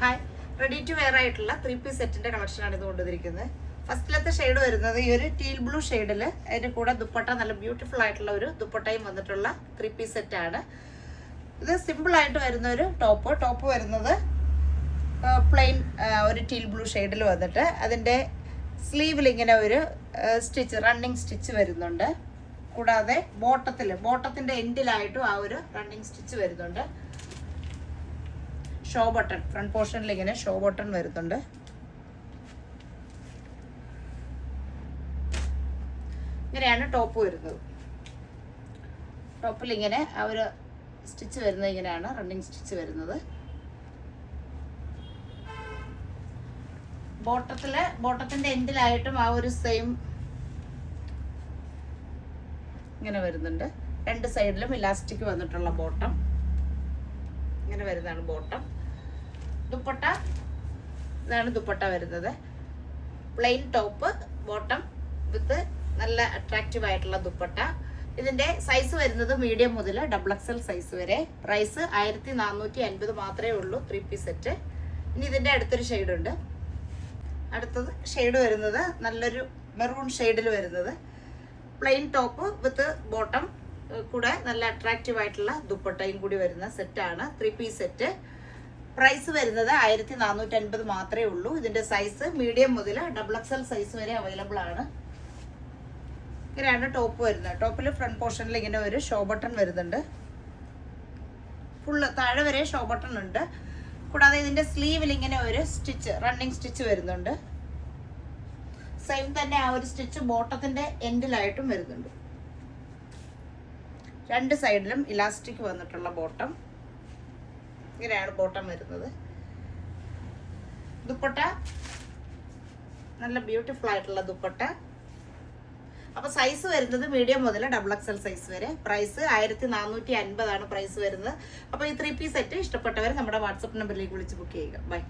Hi, ready to wear ആയിട്ടുള്ള 3-piece സെറ്റിന്റെ കളക്ഷനാണ് ഇത് കൊണ്ടുവന്നിരിക്കുന്നത്. ഫസ്റ്റിലത്തെ ഷെയ്ഡ് വരുന്നത് ഈ ഒരു ടീൽ ബ്ലൂ ഷെയ്ഡിൽ അതിന്റെ കൂടെ ദുപ്പട്ട നല്ല ബ്യൂട്ടിഫുൾ ആയിട്ടുള്ള ഒരു ദുപ്പട്ടയും വന്നിട്ടുള്ള 3-piece സെറ്റാണ്. ഇത് സിമ്പിൾ ആയിട്ട് വരുന്ന ഒരു ടോപ്പ് വരുന്നത് പ്ലെയിൻ ഒരു ടീൽ ബ്ലൂ ഷെയ്ഡിൽ വന്നിട്ട് അതിന്റെ സ്ലീവിൽ ഇങ്ങനെ ഒരു റണ്ണിങ് സ്റ്റിച്ച് വരുന്നുണ്ട്. കൂടാതെ ബോട്ടത്തിന്റെ എൻഡിലായിട്ടും ആ ഒരു റണ്ണിങ് സ്റ്റിച്ച് വരുന്നുണ്ട്. ഷോ ബട്ടൺ ഫ്രണ്ട് പോർഷനിൽ ഇങ്ങനെ ഷോ ബട്ടൺ വരുന്നുണ്ട്. ഇങ്ങനെയാണ് ടോപ്പ് വരുന്നത്. ടോപ്പിൽ ഇങ്ങനെ ആ ഒരു സ്റ്റിച്ച് വരുന്നത് ഇങ്ങനെയാണ് റണ്ണിങ് സ്റ്റിച്ച് വരുന്നത്. ബോട്ടത്തിന്റെ എൻഡിലായിട്ടും ആ ഒരു സെയിം ഇങ്ങനെ വരുന്നുണ്ട്. രണ്ട് സൈഡിലും ഇലാസ്റ്റിക് വന്നിട്ടുള്ള ബോട്ടം ഇങ്ങനെ വരുന്നതാണ് ബോട്ടം. ദുപ്പട്ട ഇതാണ് ദുപ്പട്ട വരുന്നത്. പ്ലെയിൻ ടോപ്പ് ബോട്ടം വിത്ത് നല്ല അട്രാക്റ്റീവ് ആയിട്ടുള്ള ദുപ്പട്ട. ഇതിന്റെ സൈസ് വരുന്നത് മീഡിയം മുതൽ XXL സൈസ് വരെ. പ്രൈസ് 1450 മാത്രമേ ഉള്ളൂ 3-piece സെറ്റ്. ഇനി ഇതിന്റെ അടുത്തൊരു ഷെയ്ഡ് ഉണ്ട്. അടുത്തത് ഷെയ്ഡ് വരുന്നത് നല്ലൊരു മെറൂൺ ഷെയ്ഡിൽ വരുന്നത്. പ്ലെയിൻ ടോപ്പ് വിത്ത് ബോട്ടം കൂടെ നല്ല അട്രാക്റ്റീവ് ആയിട്ടുള്ള ദുപ്പട്ടയും കൂടി വരുന്ന സെറ്റാണ് 3-piece സെറ്റ്. പ്രൈസ് വരുന്നത് 1450 മാത്രമേ ഉള്ളൂ. ഇതിന്റെ സൈസ് മീഡിയം മുതൽ XXL സൈസ് വരെ അവൈലബിൾ ആണ്. ഇങ്ങനെയാണ് ടോപ്പ് വരുന്നത്. ടോപ്പിൽ ഫ്രണ്ട് പോർഷനിൽ ഇങ്ങനെ ഒരു ഷോ ബട്ടൺ വരുന്നുണ്ട്. ഫുള്ള് താഴെ വരെ ഷോ ബട്ടൺ ഉണ്ട്. കൂടാതെ ഇതിന്റെ സ്ലീവിൽ ഇങ്ങനെ ഒരു റണ്ണിങ് സ്റ്റിച്ച് വരുന്നുണ്ട്. സെയിം തന്നെ ആ ഒരു സ്റ്റിച്ച് ബോട്ടത്തിന്റെ എൻഡിലായിട്ടും വരുന്നുണ്ട്. രണ്ട് സൈഡിലും ഇലാസ്റ്റിക് വന്നിട്ടുള്ള ബോട്ടം. ഇങ്ങനെയാണ് ബോട്ടം വരുന്നത്. ദുപ്പട്ട നല്ല ബ്യൂട്ടിഫുൾ ആയിട്ടുള്ള ദുപ്പട്ട. അപ്പൊ സൈസ് വരുന്നത് മീഡിയം മുതൽ XXL സൈസ് വരെ. പ്രൈസ് 1450 ആണ് പ്രൈസ് വരുന്നത്. അപ്പൊ ഈ 3-piece സെറ്റ് ഇഷ്ടപ്പെട്ടവർ നമ്മുടെ വാട്സപ്പ് നമ്പറിലേക്ക് വിളിച്ച് ബുക്ക് ചെയ്യുക. ബൈ.